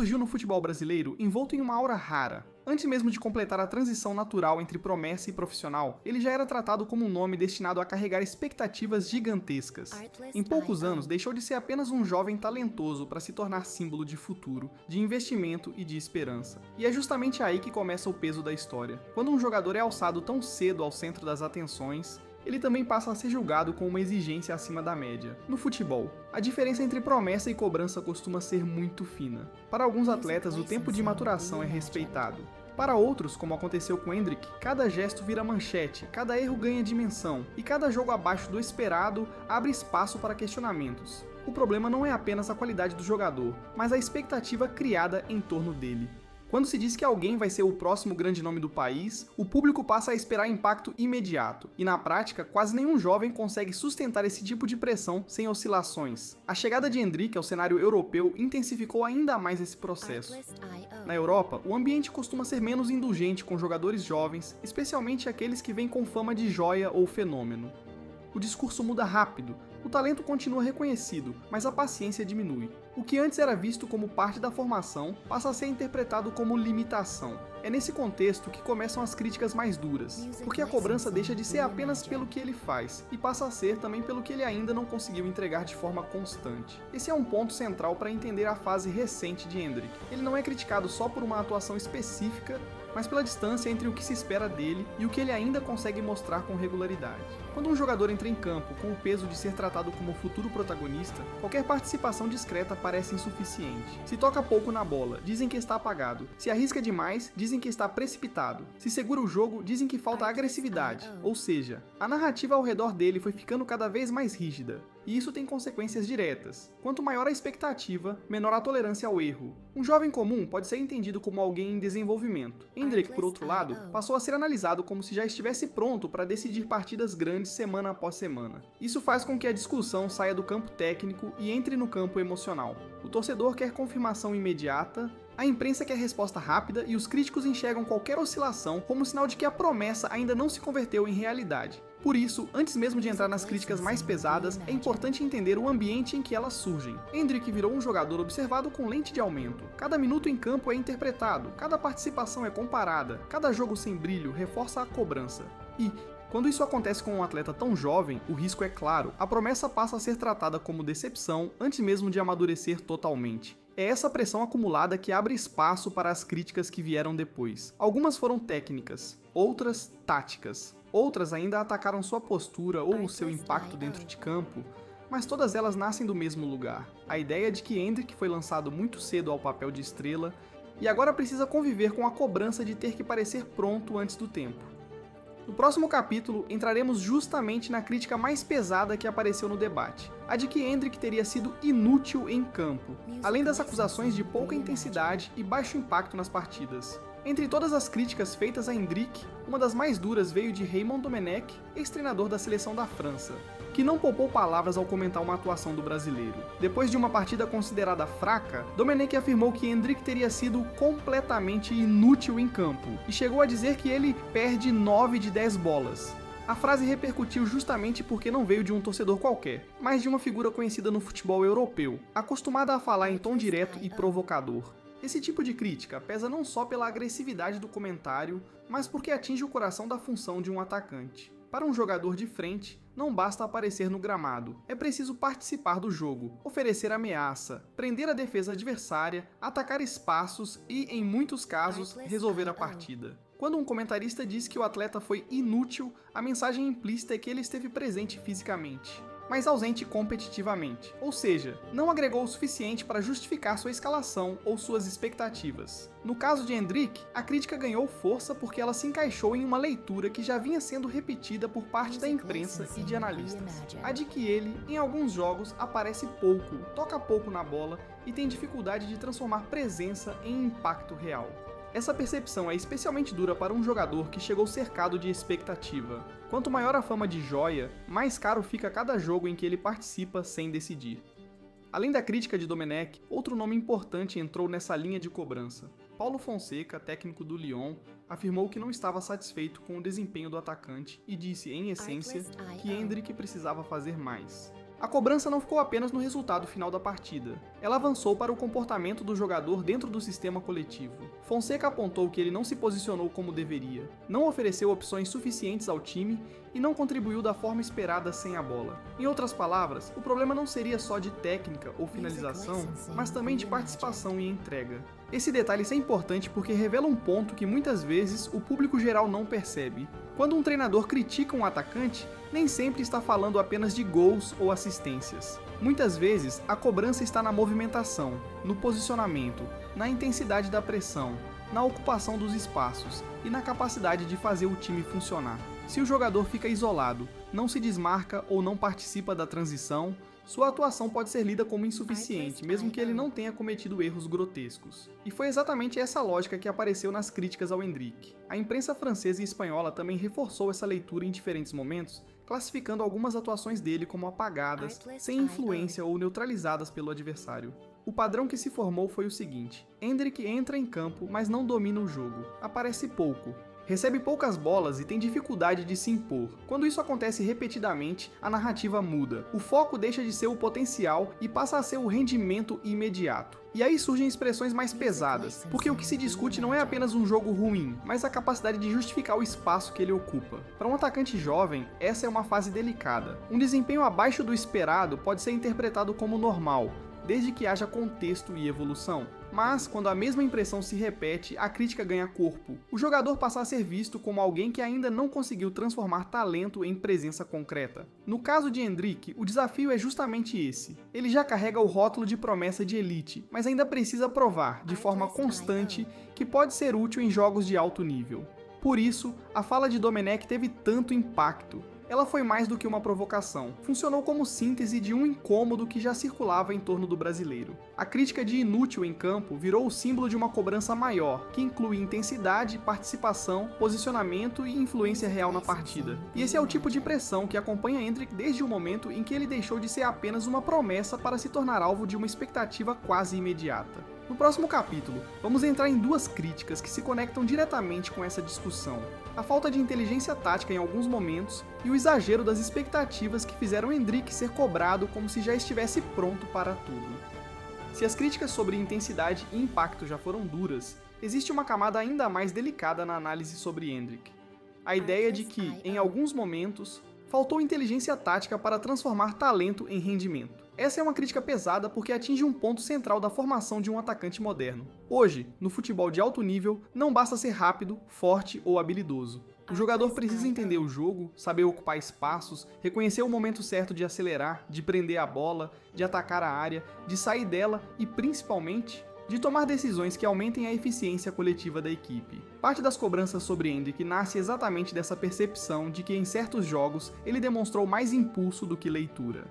surgiu no futebol brasileiro envolto em uma aura rara. Antes mesmo de completar a transição natural entre promessa e profissional, ele já era tratado como um nome destinado a carregar expectativas gigantescas. Em poucos anos, deixou de ser apenas um jovem talentoso para se tornar símbolo de futuro, de investimento e de esperança. E é justamente aí que começa o peso da história. Quando um jogador é alçado tão cedo ao centro das atenções, ele também passa a ser julgado com uma exigência acima da média. No futebol, a diferença entre promessa e cobrança costuma ser muito fina. Para alguns atletas, o tempo de maturação é respeitado. Para outros, como aconteceu com Endrick, cada gesto vira manchete, cada erro ganha dimensão, e cada jogo abaixo do esperado abre espaço para questionamentos. O problema não é apenas a qualidade do jogador, mas a expectativa criada em torno dele. Quando se diz que alguém vai ser o próximo grande nome do país, o público passa a esperar impacto imediato, e na prática, quase nenhum jovem consegue sustentar esse tipo de pressão sem oscilações. A chegada de Endrick ao cenário europeu intensificou ainda mais esse processo. Na Europa, o ambiente costuma ser menos indulgente com jogadores jovens, especialmente aqueles que vêm com fama de joia ou fenômeno. O discurso muda rápido, o talento continua reconhecido, mas a paciência diminui. O que antes era visto como parte da formação passa a ser interpretado como limitação. É nesse contexto que começam as críticas mais duras, porque a cobrança deixa de ser apenas pelo que ele faz, e passa a ser também pelo que ele ainda não conseguiu entregar de forma constante. Esse é um ponto central para entender a fase recente de Endrick. Ele não é criticado só por uma atuação específica, mas pela distância entre o que se espera dele e o que ele ainda consegue mostrar com regularidade. Quando um jogador entra em campo com o peso de ser tratado como futuro protagonista, qualquer participação discreta parece insuficiente. Se toca pouco na bola, dizem que está apagado. Se arrisca demais, dizem que está precipitado. Se segura o jogo, dizem que falta agressividade. Ou seja, a narrativa ao redor dele foi ficando cada vez mais rígida. E isso tem consequências diretas. Quanto maior a expectativa, menor a tolerância ao erro. Um jovem comum pode ser entendido como alguém em desenvolvimento. Endrick, por outro lado, passou a ser analisado como se já estivesse pronto para decidir partidas grandes semana após semana. Isso faz com que a discussão saia do campo técnico e entre no campo emocional. O torcedor quer confirmação imediata, a imprensa quer resposta rápida e os críticos enxergam qualquer oscilação como sinal de que a promessa ainda não se converteu em realidade. Por isso, antes mesmo de entrar nas críticas mais pesadas, é importante entender o ambiente em que elas surgem. Endrick virou um jogador observado com lente de aumento. Cada minuto em campo é interpretado, cada participação é comparada, cada jogo sem brilho reforça a cobrança. E, quando isso acontece com um atleta tão jovem, o risco é claro. A promessa passa a ser tratada como decepção antes mesmo de amadurecer totalmente. É essa pressão acumulada que abre espaço para as críticas que vieram depois. Algumas foram técnicas, outras táticas. Outras ainda atacaram sua postura ou o seu impacto dentro de campo, mas todas elas nascem do mesmo lugar. A ideia de que Endrick foi lançado muito cedo ao papel de estrela e agora precisa conviver com a cobrança de ter que parecer pronto antes do tempo. No próximo capítulo, entraremos justamente na crítica mais pesada que apareceu no debate, a de que Endrick teria sido inútil em campo, além das acusações de pouca intensidade e baixo impacto nas partidas. Entre todas as críticas feitas a Endrick, uma das mais duras veio de Raymond Domenech, ex-treinador da seleção da França, que não poupou palavras ao comentar uma atuação do brasileiro. Depois de uma partida considerada fraca, Domenech afirmou que Endrick teria sido completamente inútil em campo, e chegou a dizer que ele perde 9 de 10 bolas. A frase repercutiu justamente porque não veio de um torcedor qualquer, mas de uma figura conhecida no futebol europeu, acostumada a falar em tom direto e provocador. Esse tipo de crítica pesa não só pela agressividade do comentário, mas porque atinge o coração da função de um atacante. Para um jogador de frente, não basta aparecer no gramado, é preciso participar do jogo, oferecer ameaça, prender a defesa adversária, atacar espaços e, em muitos casos, resolver a partida. Quando um comentarista diz que o atleta foi inútil, a mensagem implícita é que ele esteve presente fisicamente, mas ausente competitivamente, ou seja, não agregou o suficiente para justificar sua escalação ou suas expectativas. No caso de Endrick, a crítica ganhou força porque ela se encaixou em uma leitura que já vinha sendo repetida por parte da imprensa e de analistas, a de que ele, em alguns jogos, aparece pouco, toca pouco na bola e tem dificuldade de transformar presença em impacto real. Essa percepção é especialmente dura para um jogador que chegou cercado de expectativa. Quanto maior a fama de joia, mais caro fica cada jogo em que ele participa sem decidir. Além da crítica de Domenech, outro nome importante entrou nessa linha de cobrança. Paulo Fonseca, técnico do Lyon, afirmou que não estava satisfeito com o desempenho do atacante e disse, em essência, que Endrick precisava fazer mais. A cobrança não ficou apenas no resultado final da partida. Ela avançou para o comportamento do jogador dentro do sistema coletivo. Fonseca apontou que ele não se posicionou como deveria, não ofereceu opções suficientes ao time e não contribuiu da forma esperada sem a bola. Em outras palavras, o problema não seria só de técnica ou finalização, mas também de participação e entrega. Esse detalhe é importante porque revela um ponto que muitas vezes o público geral não percebe. Quando um treinador critica um atacante, nem sempre está falando apenas de gols ou assistências. Muitas vezes, a cobrança está na movimentação, no posicionamento, na intensidade da pressão, na ocupação dos espaços e na capacidade de fazer o time funcionar. Se o jogador fica isolado, não se desmarca ou não participa da transição, sua atuação pode ser lida como insuficiente, mesmo que ele não tenha cometido erros grotescos. E foi exatamente essa lógica que apareceu nas críticas ao Endrick. A imprensa francesa e espanhola também reforçou essa leitura em diferentes momentos, classificando algumas atuações dele como apagadas, sem influência ou neutralizadas pelo adversário. O padrão que se formou foi o seguinte: Endrick entra em campo, mas não domina o jogo, aparece pouco, recebe poucas bolas e tem dificuldade de se impor. Quando isso acontece repetidamente, a narrativa muda. O foco deixa de ser o potencial e passa a ser o rendimento imediato. E aí surgem expressões mais pesadas, porque o que se discute não é apenas um jogo ruim, mas a capacidade de justificar o espaço que ele ocupa. Para um atacante jovem, essa é uma fase delicada. Um desempenho abaixo do esperado pode ser interpretado como normal, desde que haja contexto e evolução. Mas, quando a mesma impressão se repete, a crítica ganha corpo. O jogador passa a ser visto como alguém que ainda não conseguiu transformar talento em presença concreta. No caso de Endrick, o desafio é justamente esse. Ele já carrega o rótulo de promessa de elite, mas ainda precisa provar, de forma constante, que pode ser útil em jogos de alto nível. Por isso, a fala de Domenech teve tanto impacto. Ela foi mais do que uma provocação, funcionou como síntese de um incômodo que já circulava em torno do brasileiro. A crítica de inútil em campo virou o símbolo de uma cobrança maior, que inclui intensidade, participação, posicionamento e influência real na partida. E esse é o tipo de pressão que acompanha Endrick desde o momento em que ele deixou de ser apenas uma promessa para se tornar alvo de uma expectativa quase imediata. No próximo capítulo, vamos entrar em duas críticas que se conectam diretamente com essa discussão: a falta de inteligência tática em alguns momentos e o exagero das expectativas que fizeram Endrick ser cobrado como se já estivesse pronto para tudo. Se as críticas sobre intensidade e impacto já foram duras, existe uma camada ainda mais delicada na análise sobre Endrick. A ideia de que, em alguns momentos, faltou inteligência tática para transformar talento em rendimento. Essa é uma crítica pesada porque atinge um ponto central da formação de um atacante moderno. Hoje, no futebol de alto nível, não basta ser rápido, forte ou habilidoso. O jogador precisa entender o jogo, saber ocupar espaços, reconhecer o momento certo de acelerar, de prender a bola, de atacar a área, de sair dela e, principalmente, de tomar decisões que aumentem a eficiência coletiva da equipe. Parte das cobranças sobre Endrick nasce exatamente dessa percepção de que em certos jogos ele demonstrou mais impulso do que leitura.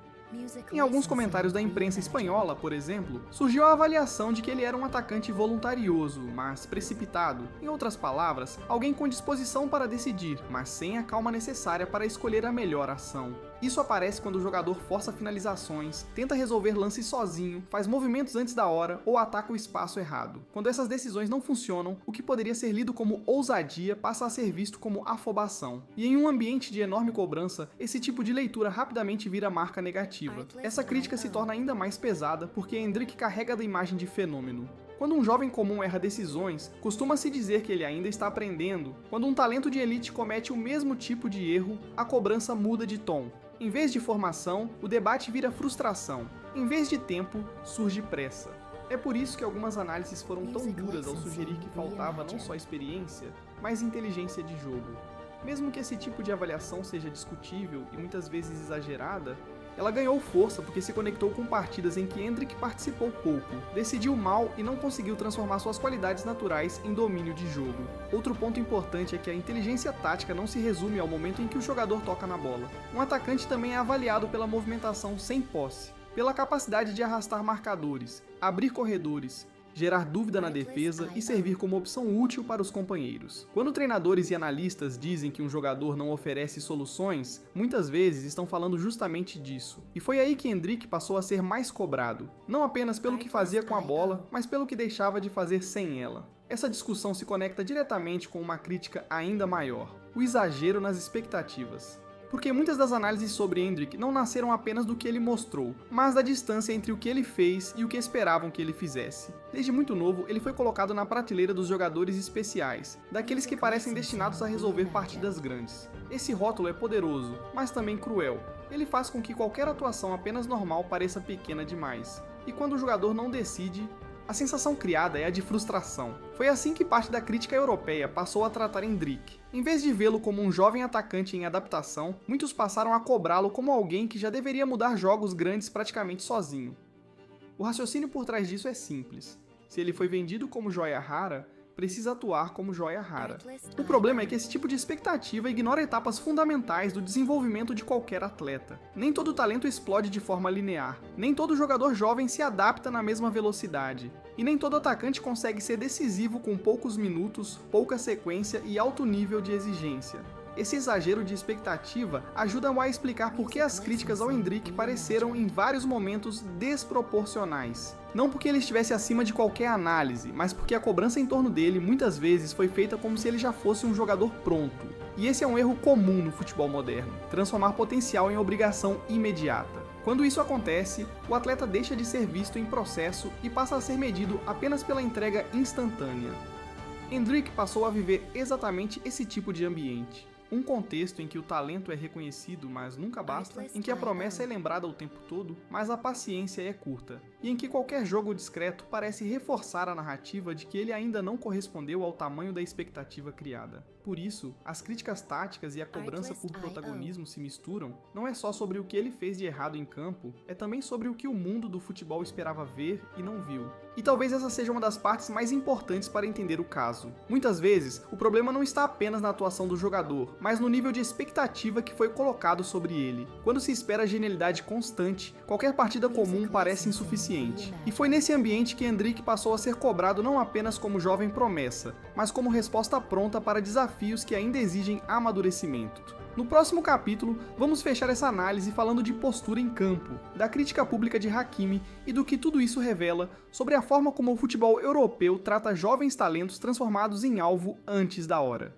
Em alguns comentários da imprensa espanhola, por exemplo, surgiu a avaliação de que ele era um atacante voluntarioso, mas precipitado. Em outras palavras, alguém com disposição para decidir, mas sem a calma necessária para escolher a melhor ação. Isso aparece quando o jogador força finalizações, tenta resolver lances sozinho, faz movimentos antes da hora ou ataca o espaço errado. Quando essas decisões não funcionam, o que poderia ser lido como ousadia passa a ser visto como afobação. E em um ambiente de enorme cobrança, esse tipo de leitura rapidamente vira marca negativa. Essa crítica se torna ainda mais pesada porque Endrick carrega da imagem de fenômeno. Quando um jovem comum erra decisões, costuma-se dizer que ele ainda está aprendendo. Quando um talento de elite comete o mesmo tipo de erro, a cobrança muda de tom. Em vez de formação, o debate vira frustração. Em vez de tempo, surge pressa. É por isso que algumas análises foram tão duras ao sugerir que faltava não só experiência, mas inteligência de jogo. Mesmo que esse tipo de avaliação seja discutível e muitas vezes exagerada, ela ganhou força porque se conectou com partidas em que Endrick participou pouco, decidiu mal e não conseguiu transformar suas qualidades naturais em domínio de jogo. Outro ponto importante é que a inteligência tática não se resume ao momento em que o jogador toca na bola. Um atacante também é avaliado pela movimentação sem posse, pela capacidade de arrastar marcadores, abrir corredores, gerar dúvida na defesa e servir como opção útil para os companheiros. Quando treinadores e analistas dizem que um jogador não oferece soluções, muitas vezes estão falando justamente disso. E foi aí que Endrick passou a ser mais cobrado, não apenas pelo que fazia com a bola, mas pelo que deixava de fazer sem ela. Essa discussão se conecta diretamente com uma crítica ainda maior: o exagero nas expectativas. Porque muitas das análises sobre Endrick não nasceram apenas do que ele mostrou, mas da distância entre o que ele fez e o que esperavam que ele fizesse. Desde muito novo, ele foi colocado na prateleira dos jogadores especiais, daqueles que parecem destinados a resolver partidas grandes. Esse rótulo é poderoso, mas também cruel. Ele faz com que qualquer atuação apenas normal pareça pequena demais. E quando o jogador não decide, a sensação criada é a de frustração. Foi assim que parte da crítica europeia passou a tratar Endrick. Em vez de vê-lo como um jovem atacante em adaptação, muitos passaram a cobrá-lo como alguém que já deveria mudar jogos grandes praticamente sozinho. O raciocínio por trás disso é simples. Se ele foi vendido como joia rara, precisa atuar como joia rara. O problema é que esse tipo de expectativa ignora etapas fundamentais do desenvolvimento de qualquer atleta. Nem todo talento explode de forma linear, nem todo jogador jovem se adapta na mesma velocidade, e nem todo atacante consegue ser decisivo com poucos minutos, pouca sequência e alto nível de exigência. Esse exagero de expectativa ajuda-o a explicar por que as críticas ao Endrick pareceram em vários momentos desproporcionais. Não porque ele estivesse acima de qualquer análise, mas porque a cobrança em torno dele muitas vezes foi feita como se ele já fosse um jogador pronto. E esse é um erro comum no futebol moderno, transformar potencial em obrigação imediata. Quando isso acontece, o atleta deixa de ser visto em processo e passa a ser medido apenas pela entrega instantânea. Endrick passou a viver exatamente esse tipo de ambiente. Um contexto em que o talento é reconhecido, mas nunca basta, em que a promessa é lembrada o tempo todo, mas a paciência é curta, e em que qualquer jogo discreto parece reforçar a narrativa de que ele ainda não correspondeu ao tamanho da expectativa criada. Por isso, as críticas táticas e a cobrança por protagonismo se misturam, não é só sobre o que ele fez de errado em campo, é também sobre o que o mundo do futebol esperava ver e não viu. E talvez essa seja uma das partes mais importantes para entender o caso. Muitas vezes, o problema não está apenas na atuação do jogador, mas no nível de expectativa que foi colocado sobre ele. Quando se espera genialidade constante, qualquer partida comum parece insuficiente. E foi nesse ambiente que Endrick passou a ser cobrado não apenas como jovem promessa, mas como resposta pronta para desafios que ainda exigem amadurecimento. No próximo capítulo, vamos fechar essa análise falando de postura em campo, da crítica pública de Hakimi e do que tudo isso revela sobre a forma como o futebol europeu trata jovens talentos transformados em alvo antes da hora.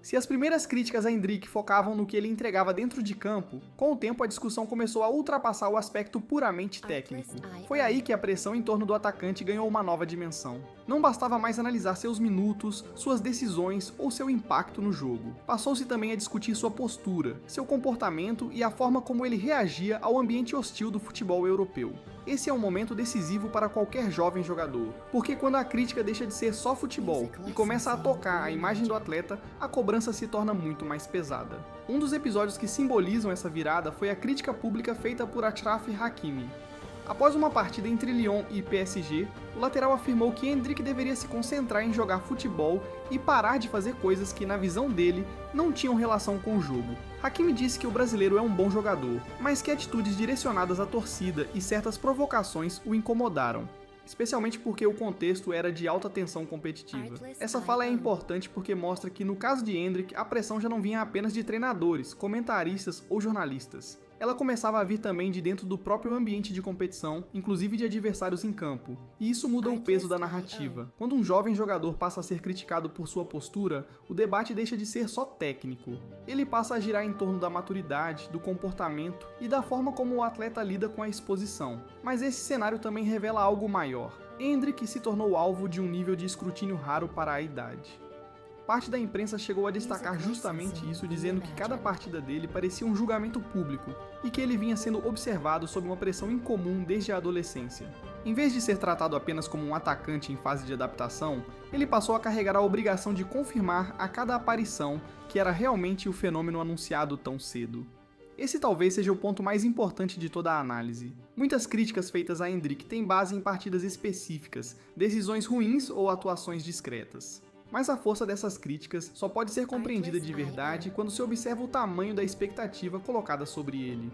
Se as primeiras críticas a Endrick focavam no que ele entregava dentro de campo, com o tempo a discussão começou a ultrapassar o aspecto puramente técnico. Foi aí que a pressão em torno do atacante ganhou uma nova dimensão. Não bastava mais analisar seus minutos, suas decisões ou seu impacto no jogo. Passou-se também a discutir sua postura, seu comportamento e a forma como ele reagia ao ambiente hostil do futebol europeu. Esse é um momento decisivo para qualquer jovem jogador, porque quando a crítica deixa de ser só futebol e começa a tocar a imagem do atleta, a cobrança se torna muito mais pesada. Um dos episódios que simbolizam essa virada foi a crítica pública feita por Achraf Hakimi. Após uma partida entre Lyon e PSG, o lateral afirmou que Endrick deveria se concentrar em jogar futebol e parar de fazer coisas que, na visão dele, não tinham relação com o jogo. Hakimi disse que o brasileiro é um bom jogador, mas que atitudes direcionadas à torcida e certas provocações o incomodaram, especialmente porque o contexto era de alta tensão competitiva. Essa fala é importante porque mostra que, no caso de Endrick, a pressão já não vinha apenas de treinadores, comentaristas ou jornalistas. Ela começava a vir também de dentro do próprio ambiente de competição, inclusive de adversários em campo. E isso muda o peso da narrativa. Quando um jovem jogador passa a ser criticado por sua postura, o debate deixa de ser só técnico. Ele passa a girar em torno da maturidade, do comportamento e da forma como o atleta lida com a exposição. Mas esse cenário também revela algo maior. Endrick se tornou alvo de um nível de escrutínio raro para a idade. Parte da imprensa chegou a destacar justamente isso, dizendo que cada partida dele parecia um julgamento público e que ele vinha sendo observado sob uma pressão incomum desde a adolescência. Em vez de ser tratado apenas como um atacante em fase de adaptação, ele passou a carregar a obrigação de confirmar a cada aparição que era realmente o fenômeno anunciado tão cedo. Esse talvez seja o ponto mais importante de toda a análise. Muitas críticas feitas a Endrick têm base em partidas específicas, decisões ruins ou atuações discretas. Mas a força dessas críticas só pode ser compreendida de verdade quando se observa o tamanho da expectativa colocada sobre ele.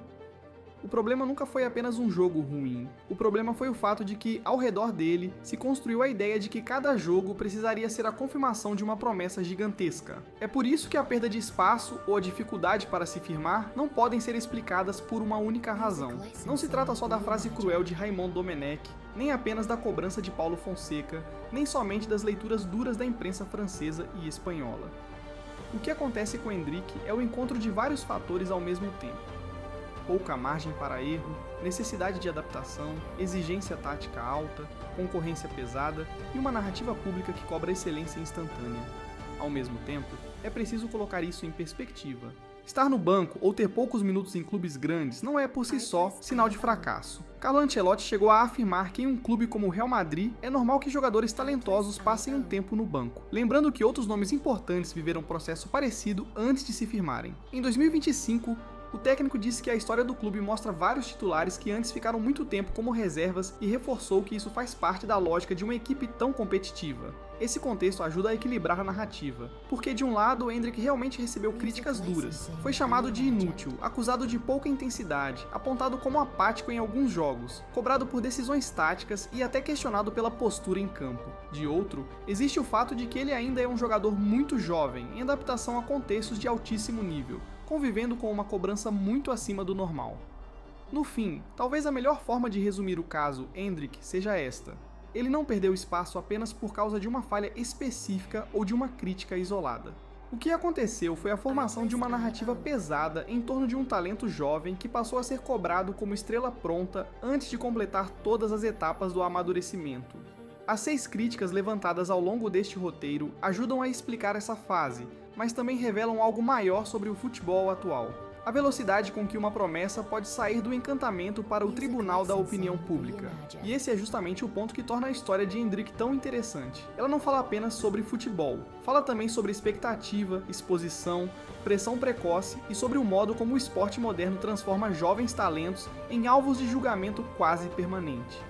O problema nunca foi apenas um jogo ruim. O problema foi o fato de que, ao redor dele, se construiu a ideia de que cada jogo precisaria ser a confirmação de uma promessa gigantesca. É por isso que a perda de espaço ou a dificuldade para se firmar não podem ser explicadas por uma única razão. Não se trata só da frase cruel de Raymond Domenech, nem apenas da cobrança de Paulo Fonseca, nem somente das leituras duras da imprensa francesa e espanhola. O que acontece com Endrick é o encontro de vários fatores ao mesmo tempo. Pouca margem para erro, necessidade de adaptação, exigência tática alta, concorrência pesada e uma narrativa pública que cobra excelência instantânea. Ao mesmo tempo, é preciso colocar isso em perspectiva. Estar no banco ou ter poucos minutos em clubes grandes não é por si só sinal de fracasso. Carlo Ancelotti chegou a afirmar que em um clube como o Real Madrid é normal que jogadores talentosos passem um tempo no banco, lembrando que outros nomes importantes viveram um processo parecido antes de se firmarem. Em 2025, o técnico disse que a história do clube mostra vários titulares que antes ficaram muito tempo como reservas e reforçou que isso faz parte da lógica de uma equipe tão competitiva. Esse contexto ajuda a equilibrar a narrativa, porque de um lado, Endrick realmente recebeu críticas duras, foi chamado de inútil, acusado de pouca intensidade, apontado como apático em alguns jogos, cobrado por decisões táticas e até questionado pela postura em campo. De outro, existe o fato de que ele ainda é um jogador muito jovem, em adaptação a contextos de altíssimo nível, convivendo com uma cobrança muito acima do normal. No fim, talvez a melhor forma de resumir o caso Endrick seja esta: ele não perdeu espaço apenas por causa de uma falha específica ou de uma crítica isolada. O que aconteceu foi a formação de uma narrativa pesada em torno de um talento jovem que passou a ser cobrado como estrela pronta antes de completar todas as etapas do amadurecimento. As 6 críticas levantadas ao longo deste roteiro ajudam a explicar essa fase, mas também revelam algo maior sobre o futebol atual. A velocidade com que uma promessa pode sair do encantamento para o tribunal da opinião pública. E esse é justamente o ponto que torna a história de Endrick tão interessante. Ela não fala apenas sobre futebol, fala também sobre expectativa, exposição, pressão precoce e sobre o modo como o esporte moderno transforma jovens talentos em alvos de julgamento quase permanente.